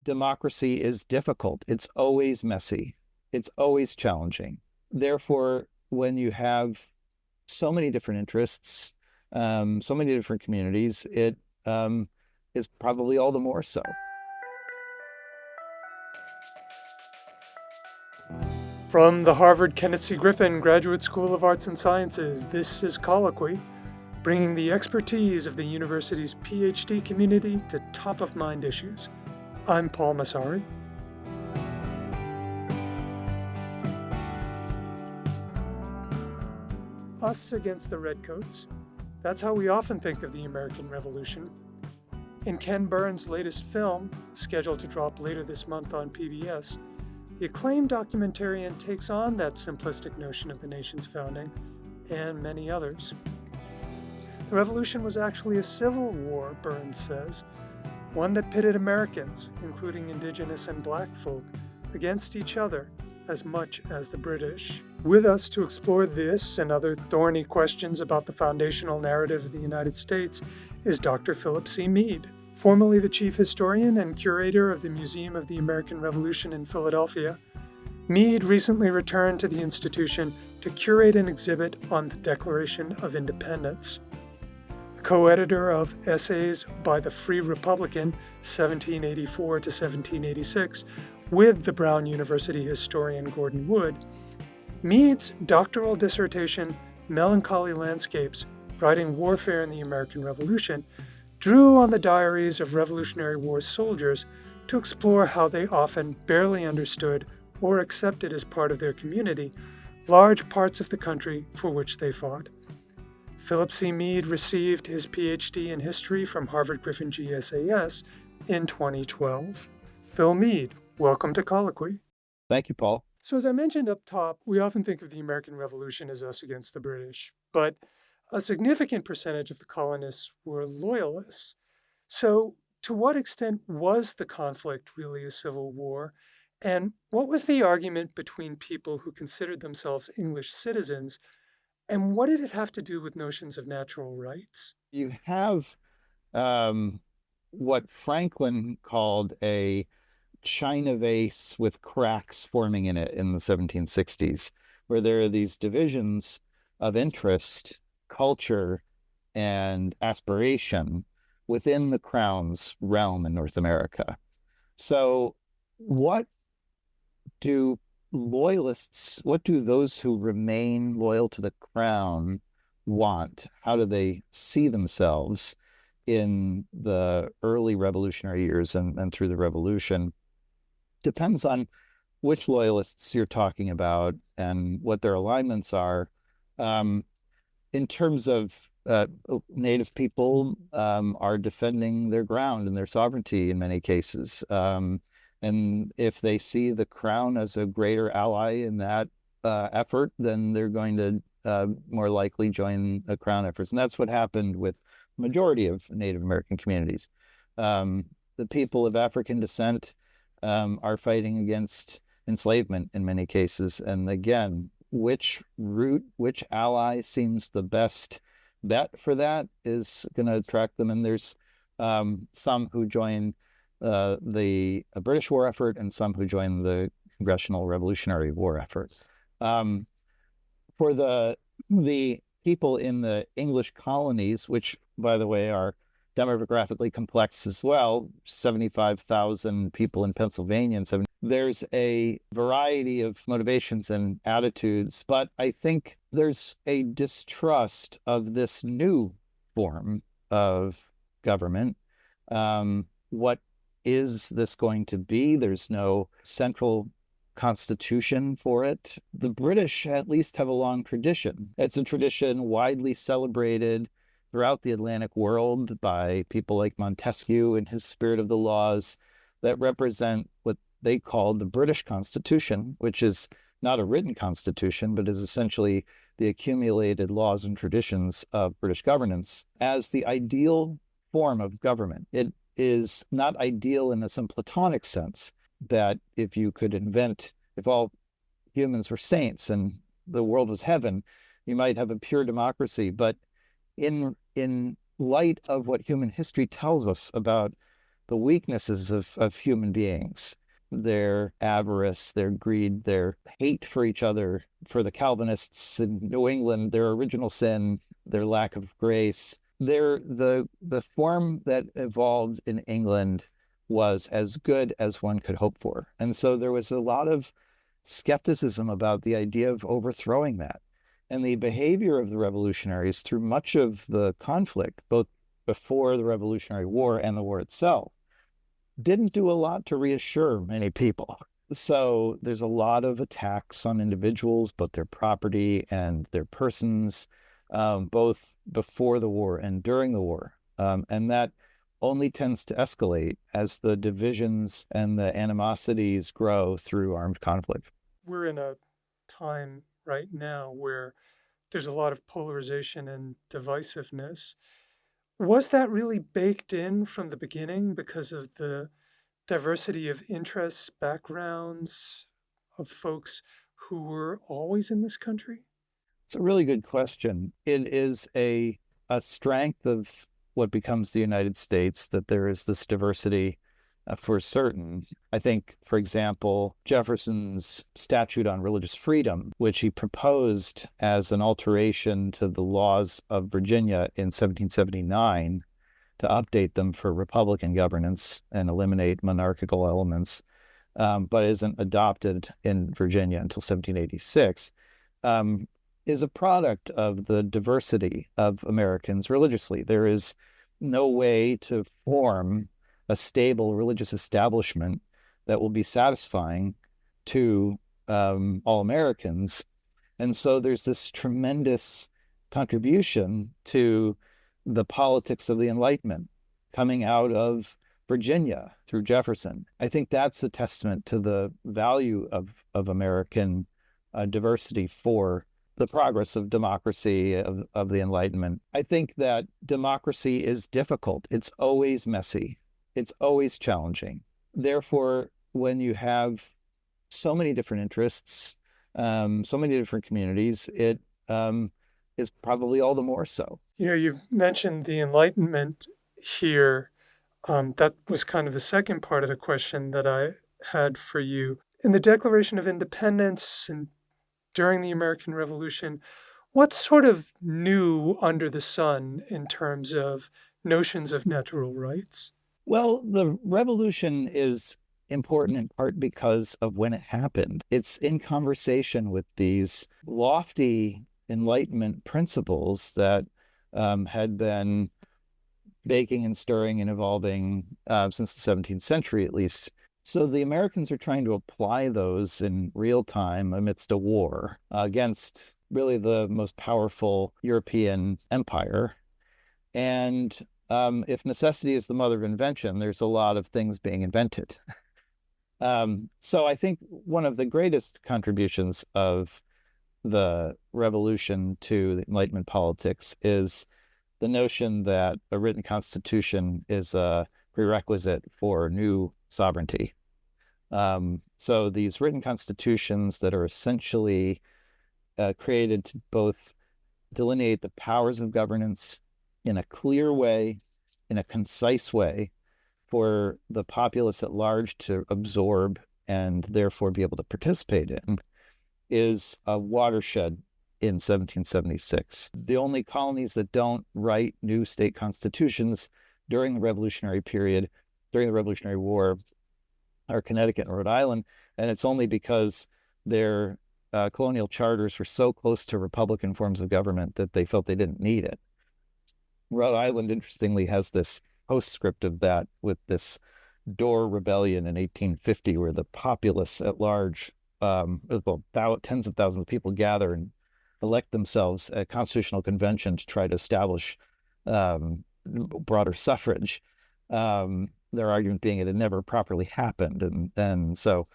democracy is difficult. It's always messy. It's always challenging. Therefore, when you have so many different interests, so many different communities, it is probably all the more so. From the Harvard Kenneth C. Griffin Graduate School of Arts and Sciences, this is Colloquy, bringing the expertise of the university's PhD community to top-of-mind issues. I'm Paul Massari. Us against the redcoats. That's how we often think of the American Revolution. In Ken Burns' latest film, scheduled to drop later this month on PBS, the acclaimed documentarian takes on that simplistic notion of the nation's founding, and many others. The revolution was actually a civil war, Burns says, one that pitted Americans, including indigenous and black folk, against each other as much as the British. With us to explore this and other thorny questions about the foundational narrative of the United States is Dr. Philip C. Mead, formerly the chief historian and curator of the Museum of the American Revolution in Philadelphia. Mead recently returned to the institution to curate an exhibit on the Declaration of Independence. The co-editor of Essays by the Free Republican, 1784 to 1786, with the Brown University historian Gordon Wood, Mead's doctoral dissertation, Melancholy Landscapes, Writing Warfare in the American Revolution, drew on the diaries of Revolutionary War soldiers to explore how they often barely understood or accepted as part of their community large parts of the country for which they fought. Philip C. Mead received his PhD in history from Harvard Griffin GSAS in 2012. Phil Mead, welcome to Colloquy. Thank you, Paul. So as I mentioned up top, we often think of the American Revolution as us against the British, but a significant percentage of the colonists were loyalists. So to what extent was the conflict really a civil war? And what was the argument between people who considered themselves English citizens? And what did it have to do with notions of natural rights? You have what Franklin called a china vase with cracks forming in it in the 1760s, where there are these divisions of interest, culture, and aspiration within the crown's realm in North America. So what do what do those who remain loyal to the crown want? How do they see themselves in the early revolutionary years and through the revolution? Depends on which loyalists you're talking about and what their alignments are. In terms of Native people are defending their ground and their sovereignty in many cases. And if they see the crown as a greater ally in that effort, then they're going to more likely join the crown efforts. And that's what happened with the majority of Native American communities. The people of African descent are fighting against enslavement in many cases. And again, which ally seems the best bet for that is going to attract them. And there's some who join the British war effort and some who join the Congressional Revolutionary War effort. For the people in the English colonies, which, by the way, are demographically complex as well, 75,000 people in Pennsylvania, and there's a variety of motivations and attitudes, but I think there's a distrust of this new form of government. What is this going to be? There's no central constitution for it. The British at least have a long tradition. It's a tradition widely celebrated throughout the Atlantic world by people like Montesquieu and his Spirit of the Laws that represent what they call the British Constitution, which is not a written constitution, but is essentially the accumulated laws and traditions of British governance as the ideal form of government. It is not ideal in some Platonic sense that if all humans were saints and the world was heaven, you might have a pure democracy. But in light of what human history tells us about the weaknesses of human beings, their avarice, their greed, their hate for each other. For the Calvinists in New England, their original sin, their lack of grace. The form that evolved in England was as good as one could hope for. And so there was a lot of skepticism about the idea of overthrowing that. And the behavior of the revolutionaries through much of the conflict, both before the Revolutionary War and the war itself, didn't do a lot to reassure many people. So there's a lot of attacks on individuals, both their property and their persons, both before the war and during the war. And that only tends to escalate as the divisions and the animosities grow through armed conflict. We're in a time right now where there's a lot of polarization and divisiveness. Was that really baked in from the beginning because of the diversity of interests, backgrounds of folks who were always in this country? It's a really good question. It is a strength of what becomes the United States that there is this diversity for certain. I think, for example, Jefferson's statute on religious freedom, which he proposed as an alteration to the laws of Virginia in 1779 to update them for Republican governance and eliminate monarchical elements, but isn't adopted in Virginia until 1786, is a product of the diversity of Americans religiously. There is no way to form a stable religious establishment that will be satisfying to all Americans. And so there's this tremendous contribution to the politics of the Enlightenment coming out of Virginia through Jefferson. I think that's a testament to the value of American diversity for the progress of democracy, of the Enlightenment. I think that democracy is difficult. It's always messy. It's always challenging. Therefore, when you have so many different interests, so many different communities, it is probably all the more so. You've mentioned the Enlightenment here. That was kind of the second part of the question that I had for you. In the Declaration of Independence and during the American Revolution, what's sort of new under the sun in terms of notions of natural rights? Well, the revolution is important in part because of when it happened. It's in conversation with these lofty Enlightenment principles that had been baking and stirring and evolving since the 17th century, at least. So the Americans are trying to apply those in real time amidst a war against really the most powerful European empire. And if necessity is the mother of invention, there's a lot of things being invented. So I think one of the greatest contributions of the revolution to the Enlightenment politics is the notion that a written constitution is a prerequisite for new sovereignty. So these written constitutions that are essentially created to both delineate the powers of governance in a clear way, in a concise way, for the populace at large to absorb and therefore be able to participate in, is a watershed in 1776. The only colonies that don't write new state constitutions during the Revolutionary period, during the Revolutionary War, are Connecticut and Rhode Island. And it's only because their colonial charters were so close to Republican forms of government that they felt they didn't need it. Rhode Island, interestingly, has this postscript of that with this Dorr Rebellion in 1850, where the populace at large, tens of thousands of people gather and elect themselves a constitutional convention to try to establish broader suffrage. Their argument being it had never properly happened. And so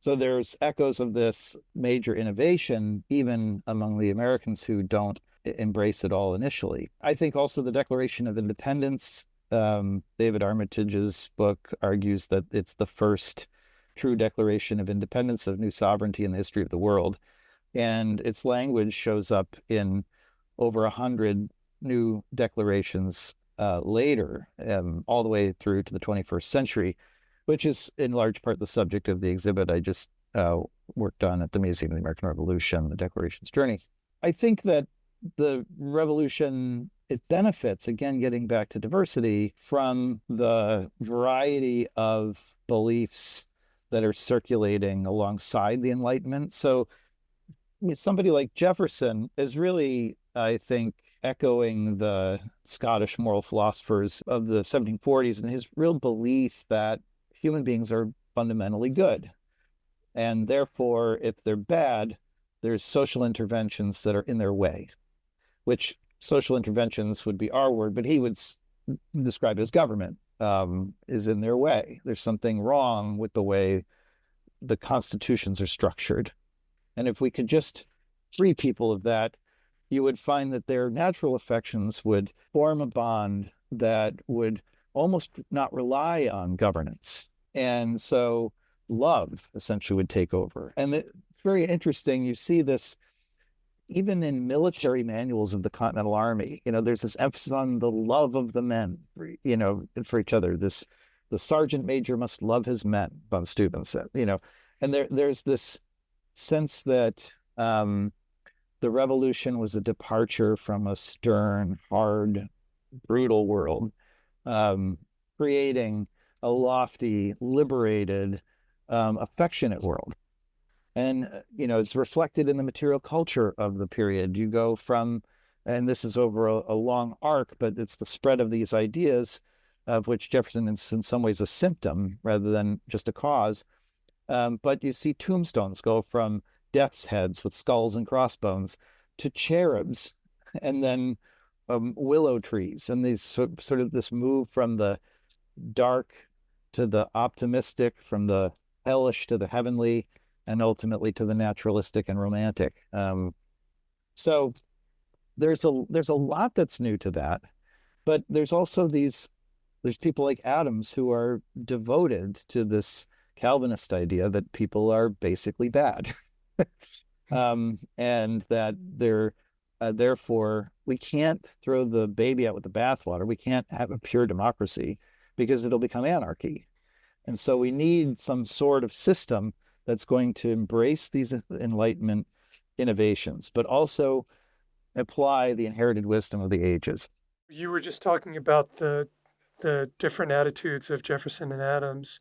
there's echoes of this major innovation, even among the Americans who don't embrace it all initially. I think also the Declaration of Independence, David Armitage's book argues that it's the first true declaration of independence, of new sovereignty in the history of the world. And its language shows up in over 100 new declarations later, all the way through to the 21st century, which is in large part the subject of the exhibit I just worked on at the Museum of the American Revolution, the Declaration's Journey. I think that the revolution, it benefits, again, getting back to diversity, from the variety of beliefs that are circulating alongside the Enlightenment. So somebody like Jefferson is really, I think, echoing the Scottish moral philosophers of the 1740s and his real belief that human beings are fundamentally good. And therefore, if they're bad, there's social interventions that are in their way, which social interventions would be our word, but he would describe it as government is in their way. There's something wrong with the way the constitutions are structured. And if we could just free people of that, you would find that their natural affections would form a bond that would almost not rely on governance. And so love essentially would take over. And it's very interesting. You see this even in military manuals of the Continental Army. There's this emphasis on the love of the men, for each other. The sergeant major must love his men, von Steuben said, and there's this sense that the revolution was a departure from a stern, hard, brutal world, creating a lofty, liberated, affectionate world. And, it's reflected in the material culture of the period. You go from, and this is over a long arc, but it's the spread of these ideas, of which Jefferson is in some ways a symptom rather than just a cause. But you see tombstones go from death's heads with skulls and crossbones to cherubs, and then willow trees, and these sort of this move from the dark to the optimistic, from the hellish to the heavenly, and ultimately to the naturalistic and romantic. So there's a lot that's new to that, but there's also there's people like Adams who are devoted to this Calvinist idea that people are basically bad. And that they're therefore we can't throw the baby out with the bathwater. We can't have a pure democracy because it'll become anarchy. And so we need some sort of system that's going to embrace these Enlightenment innovations, but also apply the inherited wisdom of the ages. You were just talking about the different attitudes of Jefferson and Adams,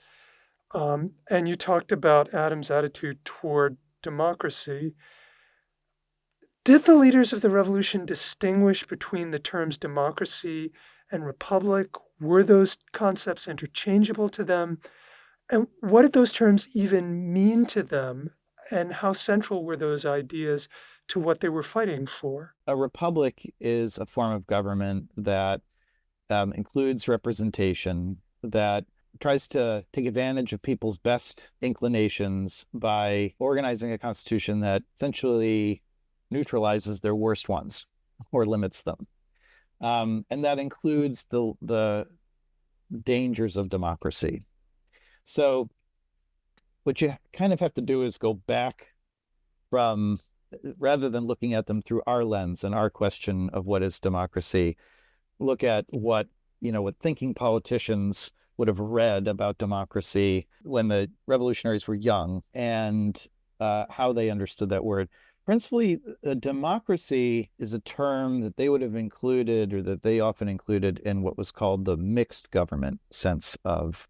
and you talked about Adams' attitude toward democracy. Did the leaders of the revolution distinguish between the terms democracy and republic? Were those concepts interchangeable to them? And what did those terms even mean to them? And how central were those ideas to what they were fighting for? A republic is a form of government that includes representation, that tries to take advantage of people's best inclinations by organizing a constitution that essentially neutralizes their worst ones or limits them. And that includes the dangers of democracy. So what you kind of have to do is go back from, rather than looking at them through our lens and our question of what is democracy, look at what thinking politicians would have read about democracy when the revolutionaries were young, and how they understood that word. Principally, democracy is a term that they would have included, or that they often included, in what was called the mixed government sense of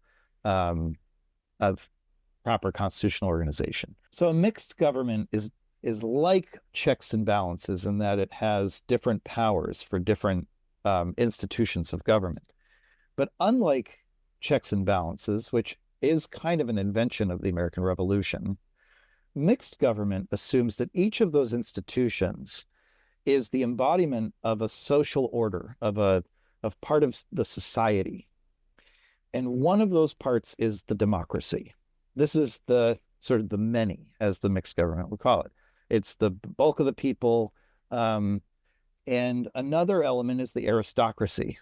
proper constitutional organization. So a mixed government is like checks and balances in that it has different powers for different institutions of government. But unlike checks and balances, which is kind of an invention of the American Revolution, mixed government assumes that each of those institutions is the embodiment of a social order, of part of the society. And one of those parts is the democracy. This is the sort of the many, as the mixed government would call it. It's the bulk of the people. And another element is the aristocracy.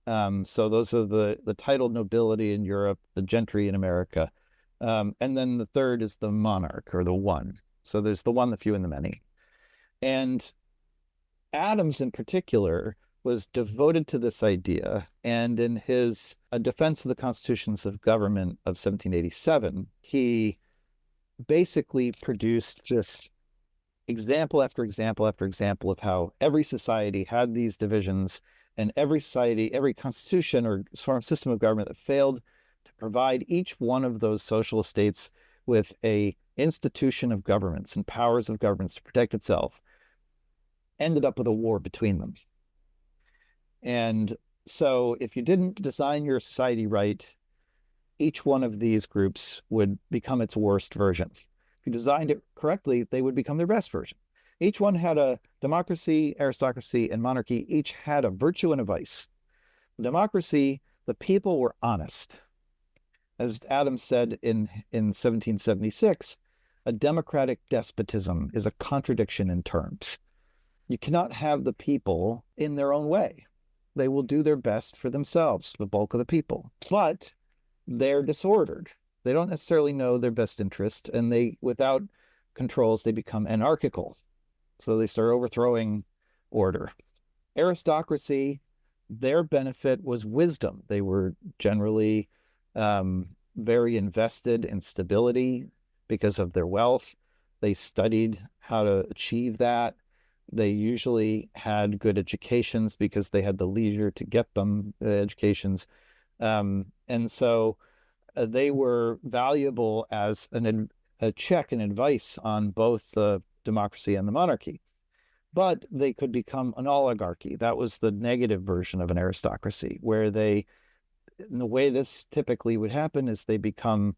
So those are the titled nobility in Europe, the gentry in America. And then the third is the monarch, or the one. So there's the one, the few, and the many. And Adams in particular was devoted to this idea. And in his A Defense of the Constitutions of Government of 1787, he basically produced just example after example after example of how every society had these divisions, and every society, every constitution or system of government that failed to provide each one of those social states with a institution of governments and powers of governments to protect itself ended up with a war between them. And so if you didn't design your society right, each one of these groups would become its worst version. If you designed it correctly, they would become their best version. Each one had a democracy, aristocracy, and monarchy. Each had a virtue and a vice. The democracy, the people were honest. As Adams said in 1776, a democratic despotism is a contradiction in terms. You cannot have the people in their own way. They will do their best for themselves, the bulk of the people. But they're disordered. They don't necessarily know their best interest, and without controls, they become anarchical. So they start overthrowing order. Aristocracy, their benefit was wisdom. They were generally very invested in stability because of their wealth. They studied how to achieve that. They usually had good educations because they had the leisure to get them, the educations. And so they were valuable as a check and advice on both the democracy and the monarchy. But they could become an oligarchy. That was the negative version of an aristocracy, where and the way this typically would happen is they become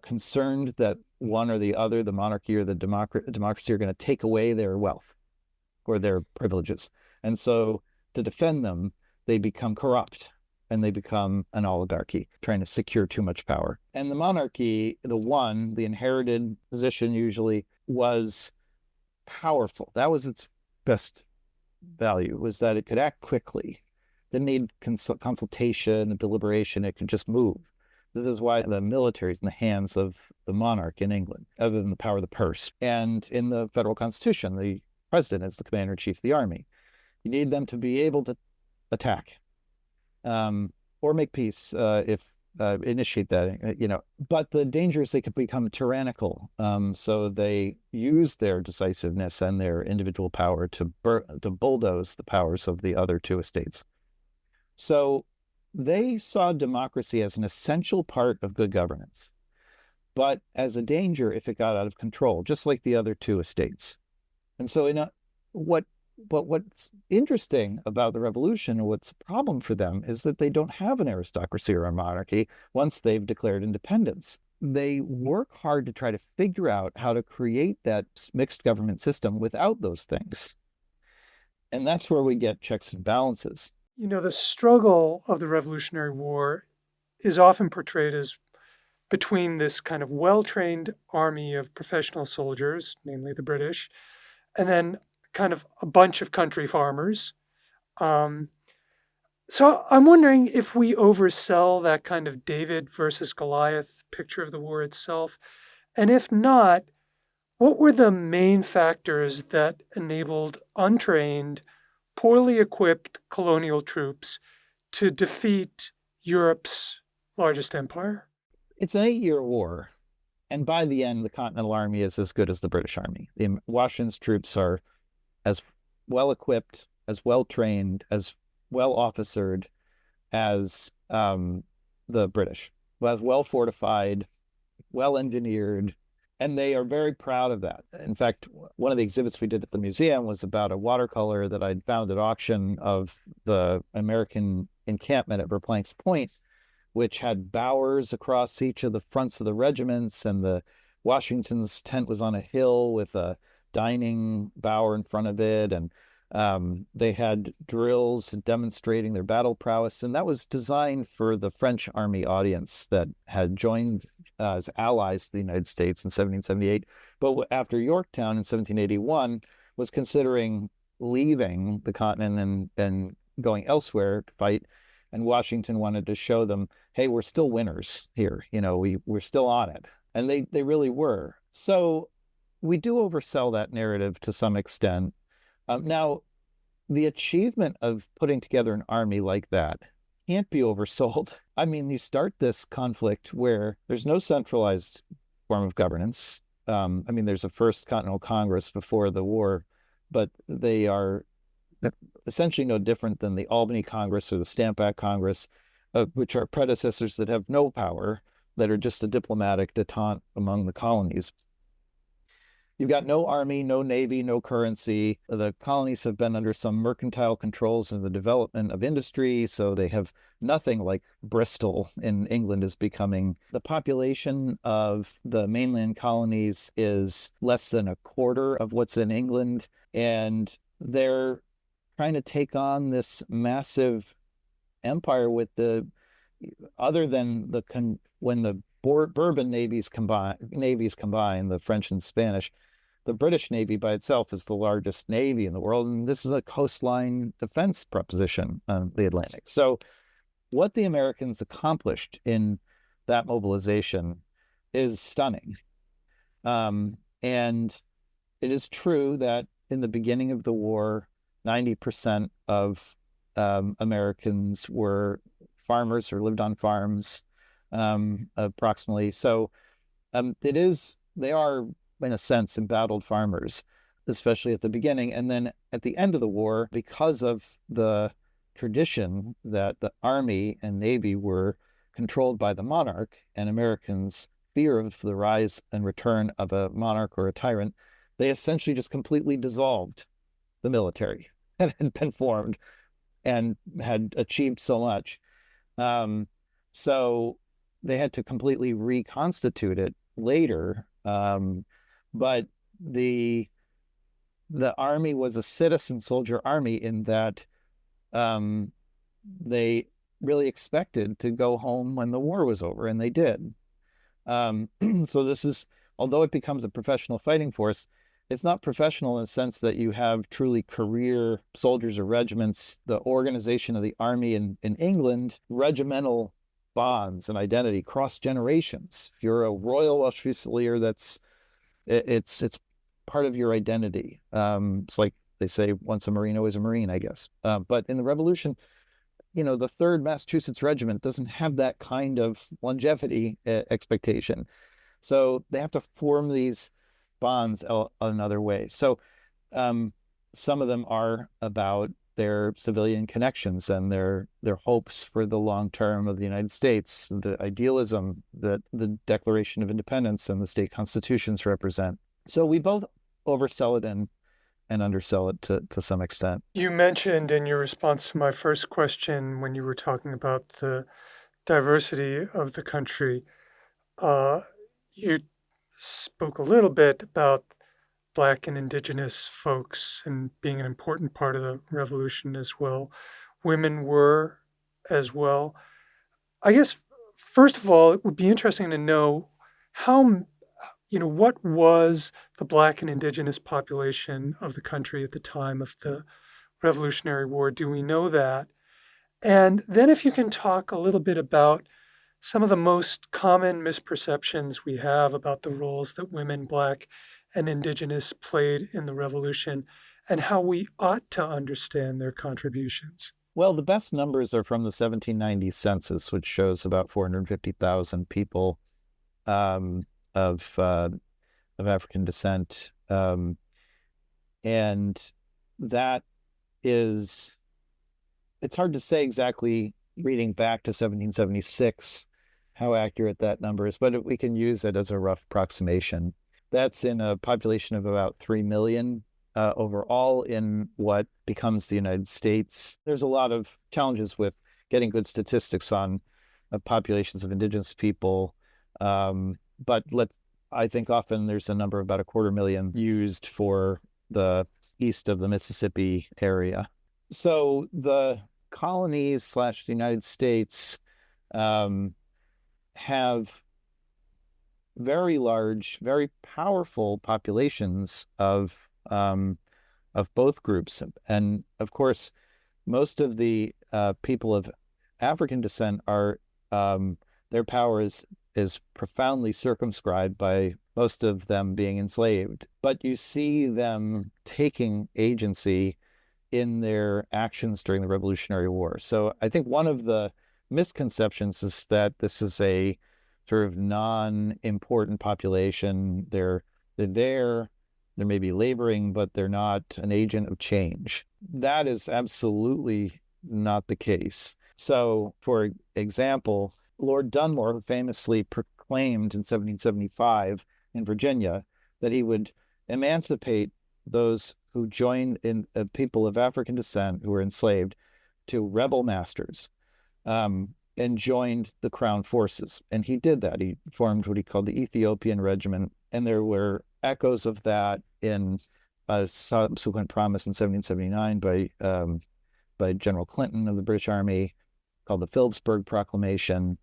concerned that one or the other, the monarchy or the democracy, are going to take away their wealth or their privileges. And so to defend them, they become corrupt and they become an oligarchy, trying to secure too much power. And the monarchy, the inherited position usually, was powerful. That was its best value, was that it could act quickly. Didn't need consultation and deliberation. It could just move. This is why the military is in the hands of the monarch in England, other than the power of the purse. And in the federal constitution, the president is the commander-in-chief of the army. You need them to be able to attack or make peace if initiate that, But the danger is they could become tyrannical. So they use their decisiveness and their individual power to bulldoze the powers of the other two estates. So they saw democracy as an essential part of good governance, but as a danger if it got out of control, just like the other two estates. And so what's interesting about the revolution, and what's a problem for them, is that they don't have an aristocracy or a monarchy once they've declared independence. They work hard to try to figure out how to create that mixed government system without those things. And that's where we get checks and balances. The struggle of the Revolutionary War is often portrayed as between this kind of well-trained army of professional soldiers, namely the British, and then kind of a bunch of country farmers. So I'm wondering if we oversell that kind of David versus Goliath picture of the war itself. And if not, what were the main factors that enabled untrained, poorly equipped colonial troops to defeat Europe's largest empire? It's an 8-year war. And by the end, the Continental Army is as good as the British Army. Washington's troops are as well equipped, as well trained, as well officered as the British, well fortified, well engineered, and they are very proud of that. In fact, one of the exhibits we did at the museum was about a watercolor that I'd found at auction of the American encampment at Verplancks Point, which had bowers across each of the fronts of the regiments, and the Washington's tent was on a hill with a dining bower in front of it, and they had drills demonstrating their battle prowess, and that was designed for the French army audience that had joined as allies to the United States in 1778, but after Yorktown in 1781 was considering leaving the continent and going elsewhere to fight. And Washington wanted to show them, hey, we're still winners here. We're still on it. And they really were. So we do oversell that narrative to some extent. Now, the achievement of putting together an army like that can't be oversold. I mean, you start this conflict where there's no centralized form of governance. I mean, there's a first Continental Congress before the war, but they are essentially no different than the Albany Congress or the Stamp Act Congress, which are predecessors that have no power, that are just a diplomatic detente among the colonies. You've got no army, no navy, no currency. The colonies have been under some mercantile controls in the development of industry, so they have nothing like Bristol in England is becoming. The population of the mainland colonies is less than a quarter of what's in England, and they're trying to take on this massive empire with the other than when the Bourbon navies combine, the French and Spanish, the British Navy by itself is the largest navy in the world, and this is a coastline defense proposition on the Atlantic. So what the Americans accomplished in that mobilization is stunning. And it is true that in the beginning of the war, 90% of Americans were farmers or lived on farms, approximately. So they are, in a sense, embattled farmers, especially at the beginning. And then at the end of the war, because of the tradition that the Army and Navy were controlled by the monarch and Americans' fear of the rise and return of a monarch or a tyrant, they essentially just completely dissolved the military that had been formed and had achieved so much. So they had to completely reconstitute it later. But the army was a citizen soldier army in that they really expected to go home when the war was over, and they did. So this is, although it becomes a professional fighting force, it's not professional in the sense that you have truly career soldiers or regiments. The organization of the army in England, regimental bonds and identity cross generations. If you're a Royal Welsh Fusilier, it's part of your identity. It's like they say, once a Marine, always a Marine, I guess. But in the Revolution, the 3rd Massachusetts Regiment doesn't have that kind of longevity expectation. So they have to form these bonds another way. So some of them are about their civilian connections and their hopes for the long term of the United States, the idealism that the Declaration of Independence and the state constitutions represent. So we both oversell it and undersell it to some extent. You mentioned in your response to my first question, when you were talking about the diversity of the country, you spoke a little bit about Black and Indigenous folks and being an important part of the revolution as well. Women were as well. I guess, first of all, it would be interesting to know how, what was the Black and Indigenous population of the country at the time of the Revolutionary War? Do we know that? And then if you can talk a little bit about some of the most common misperceptions we have about the roles that women, Black, and Indigenous played in the Revolution and how we ought to understand their contributions. Well, the best numbers are from the 1790 census, which shows about 450,000 people of African descent. And that is, it's hard to say exactly, reading back to 1776, how accurate that number is, but we can use it as a rough approximation. That's in a population of about 3 million overall in what becomes the United States. There's a lot of challenges with getting good statistics on populations of indigenous people. But I think often there's a number of about 250,000 used for the east of the Mississippi area. So the colonies / the United States have very large, very powerful populations of both groups. And of course, most of the people of African descent are their power is profoundly circumscribed by most of them being enslaved. But you see them taking agency in their actions during the Revolutionary War. So I think one of the misconceptions is that this is a sort of non-important population. They're there, they may be laboring, but they're not an agent of change. That is absolutely not the case. So, for example, Lord Dunmore famously proclaimed in 1775 in Virginia that he would emancipate those who joined in people of African descent who were enslaved to rebel masters, and joined the crown forces. And he did that. He formed what he called the Ethiopian Regiment. And there were echoes of that in a subsequent promise in 1779 by General Clinton of the British Army called the Philipsburg Proclamation.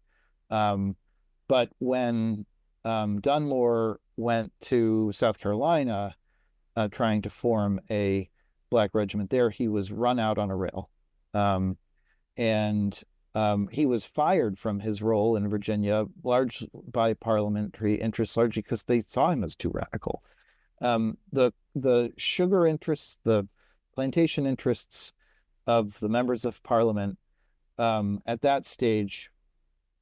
But when Dunmore went to South Carolina trying to form a black regiment there, he was run out on a rail. And he was fired from his role in Virginia, largely by parliamentary interests, largely because they saw him as too radical. The sugar interests, the plantation interests of the members of parliament at that stage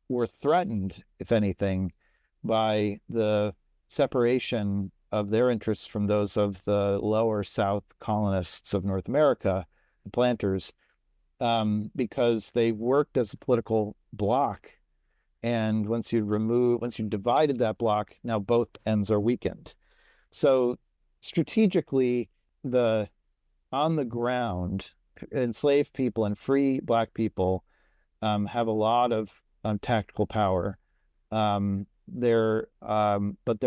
were threatened, if anything, by the separation of their interests from those of the lower South colonists of North America, the planters, because they worked as a political bloc. And once you divided that bloc, now both ends are weakened. So strategically, the on the ground enslaved people and free black people have a lot of tactical power. But they're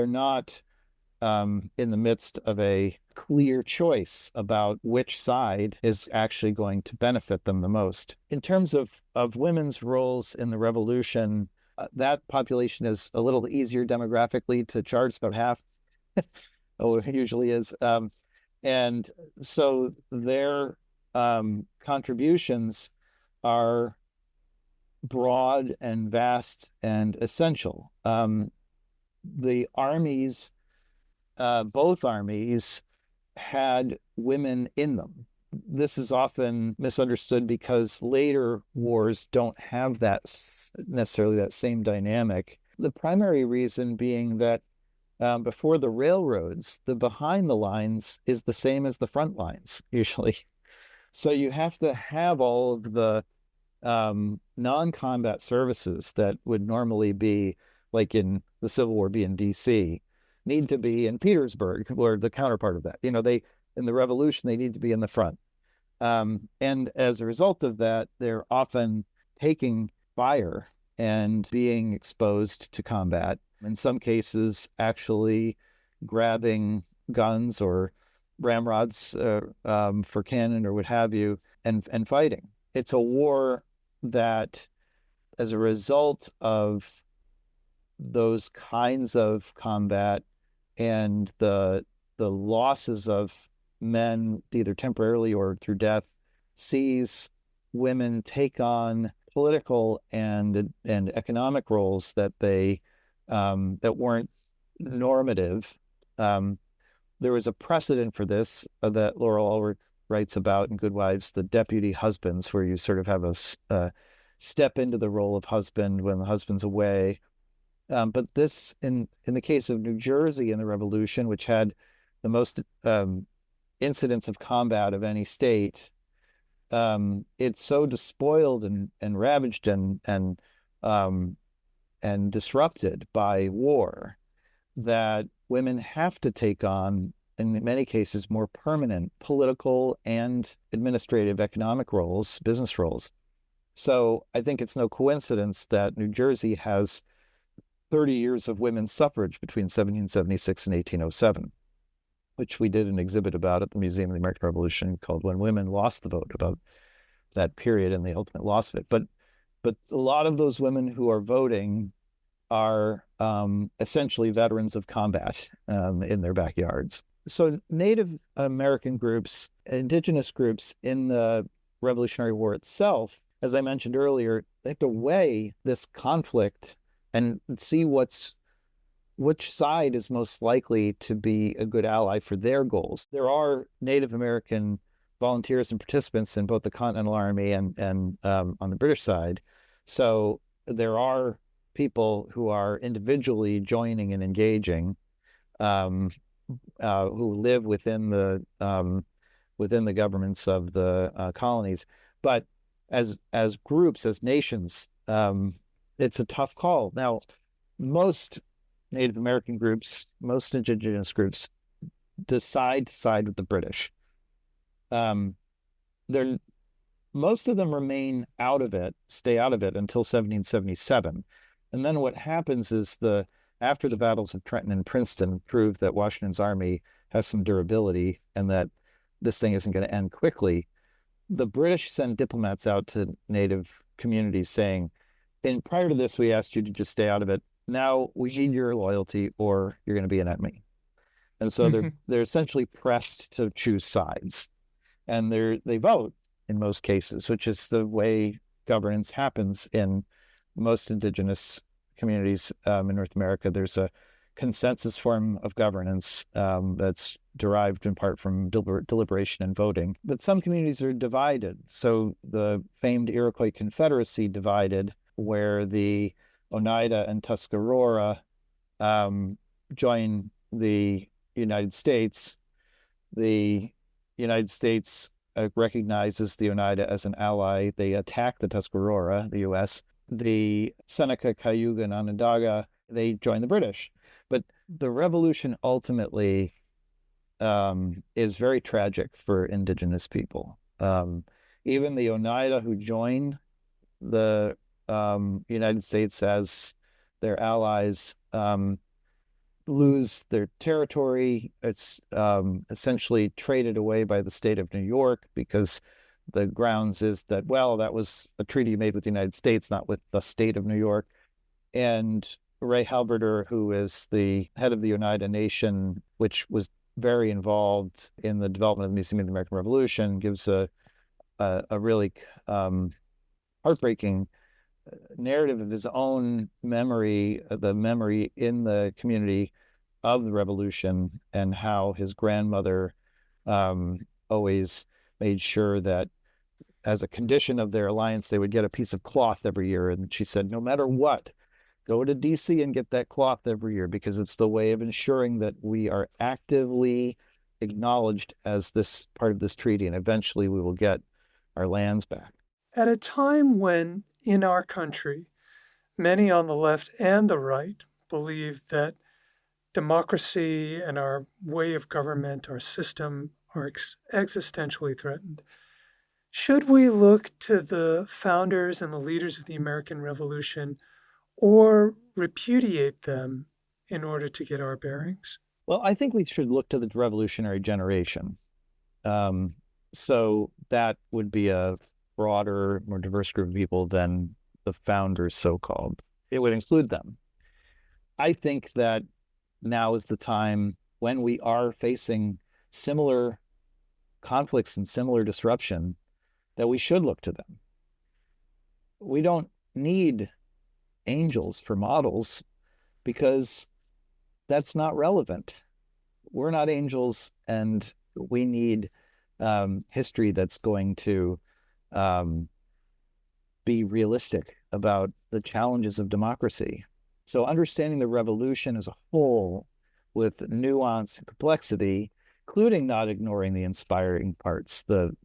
not in the midst of a clear choice about which side is actually going to benefit them the most. In terms of women's roles in the revolution, that population is a little easier demographically to chart. It's about half. Oh, it usually is. And so their contributions are broad and vast and essential. The armies, both armies, had women in them. This is often misunderstood because later wars don't have that necessarily that same dynamic. The primary reason being that before the railroads, the behind the lines is the same as the front lines, usually. So you have to have all of the non-combat services that would normally be, like in the Civil War, be in DC, need to be in Petersburg, or the counterpart of that. They in the Revolution, they need to be in the front. And as a result of that, they're often taking fire and being exposed to combat. In some cases, actually grabbing guns or ramrods for cannon or what have you, and fighting. It's a war that, as a result of those kinds of combat and the losses of men, either temporarily or through death, sees women take on political and economic roles that they that weren't normative. There was a precedent for this that Laurel Allred writes about in Good Wives, the deputy husbands, where you sort of have a step into the role of husband when the husband's away. But this, in the case of New Jersey in the Revolution, which had the most incidents of combat of any state, it's so despoiled and ravaged and disrupted by war that women have to take on, in many cases, more permanent political and administrative economic roles, business roles. So I think it's no coincidence that New Jersey has 30 years of women's suffrage between 1776 and 1807, which we did an exhibit about at the Museum of the American Revolution called When Women Lost the Vote, about that period and the ultimate loss of it. But a lot of those women who are voting are essentially veterans of combat in their backyards. So Native American groups, indigenous groups in the Revolutionary War itself, as I mentioned earlier, they have to weigh this conflict and see which side is most likely to be a good ally for their goals. There are Native American volunteers and participants in both the Continental Army and on the British side. So there are people who are individually joining and engaging, um, who live within the governments of the colonies. But as groups, as nations, it's a tough call. Now, most Native American groups, most indigenous groups decide to side with the British. Um, they're Most of them remain out of it, stay out of it until 1777. And then what happens is after the battles of Trenton and Princeton prove that Washington's army has some durability and that this thing isn't going to end quickly, the British send diplomats out to Native communities saying, and prior to this, we asked you to just stay out of it. Now we need your loyalty or you're going to be an enemy. And so they're essentially pressed to choose sides. And they vote in most cases, which is the way governance happens in most indigenous communities in North America. There's a consensus form of governance that's derived in part from deliberation and voting. But some communities are divided. So the famed Iroquois Confederacy divided, where the Oneida and Tuscarora join the United States. The United States recognizes the Oneida as an ally. They attack the Tuscarora, the U.S. The Seneca, Cayuga, and Onondaga, they join the British. But the revolution ultimately is very tragic for indigenous people. Even the Oneida who join the United States as their allies lose their territory. It's essentially traded away by the state of New York because the grounds is that, well, that was a treaty made with the United States, not with the state of New York. And Ray Halberter, who is the head of the Oneida Nation, which was very involved in the development of the Museum of the American Revolution, gives a really heartbreaking narrative of his own memory, the memory in the community of the revolution, and how his grandmother always made sure that as a condition of their alliance, they would get a piece of cloth every year. And she said, no matter what, go to DC and get that cloth every year, because it's the way of ensuring that we are actively acknowledged as this part of this treaty, and eventually we will get our lands back. At a time when, in our country, many on the left and the right believe that democracy and our way of government, our system, are existentially threatened, should we look to the founders and the leaders of the American Revolution or repudiate them in order to get our bearings? Well, I think we should look to the revolutionary generation. So that would be a broader, more diverse group of people than the founders, so-called. It would include them. I think that now is the time when we are facing similar conflicts and similar disruption that we should look to them. We don't need angels for models because that's not relevant. We're not angels, and we need history that's going to be realistic about the challenges of democracy. So understanding the revolution as a whole with nuance and complexity, including not ignoring the inspiring parts, the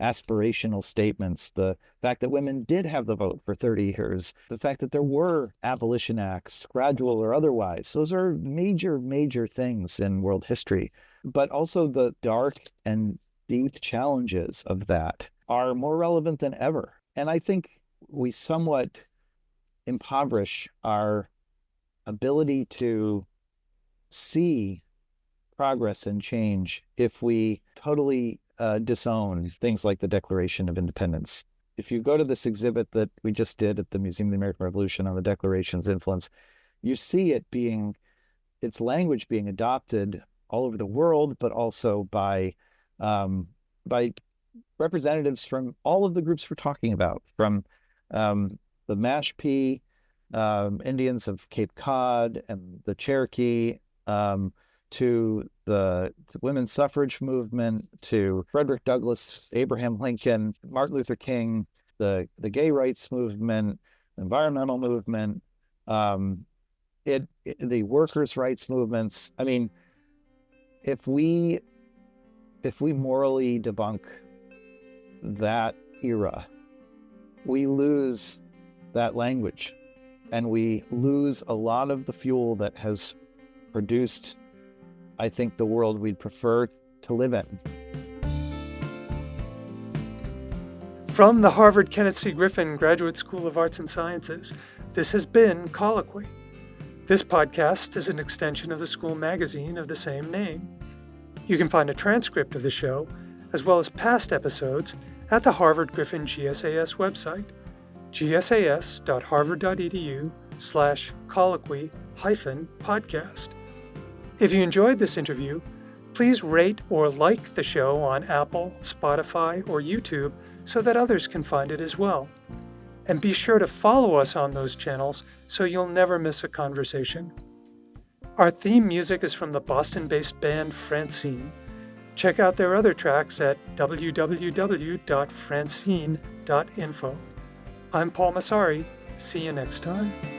aspirational statements, the fact that women did have the vote for 30 years, the fact that there were abolition acts, gradual or otherwise. Those are major, major things in world history. But also the dark and deep challenges of that are more relevant than ever. And I think we somewhat impoverish our ability to see progress and change if we totally disown things like the Declaration of Independence. If you go to this exhibit that we just did at the Museum of the American Revolution on the Declaration's influence, you see its language being adopted all over the world, but also by representatives from all of the groups we're talking about, from the Mashpee Indians of Cape Cod and the Cherokee, to the women's suffrage movement, to Frederick Douglass, Abraham Lincoln, Martin Luther King, the gay rights movement, environmental movement, the workers' rights movements. I mean, if we morally debunk that era, we lose that language, and we lose a lot of the fuel that has produced, I think, the world we'd prefer to live in. From the Harvard Kenneth C. Griffin Graduate School of Arts and Sciences, this has been Colloquy. This podcast is an extension of the school magazine of the same name. You can find a transcript of the show, as well as past episodes, at the Harvard Griffin GSAS website, gsas.harvard.edu/colloquy-podcast. If you enjoyed this interview, please rate or like the show on Apple, Spotify, or YouTube so that others can find it as well. And be sure to follow us on those channels so you'll never miss a conversation. Our theme music is from the Boston-based band Francine. Check out their other tracks at www.francine.info. I'm Paul Massari. See you next time.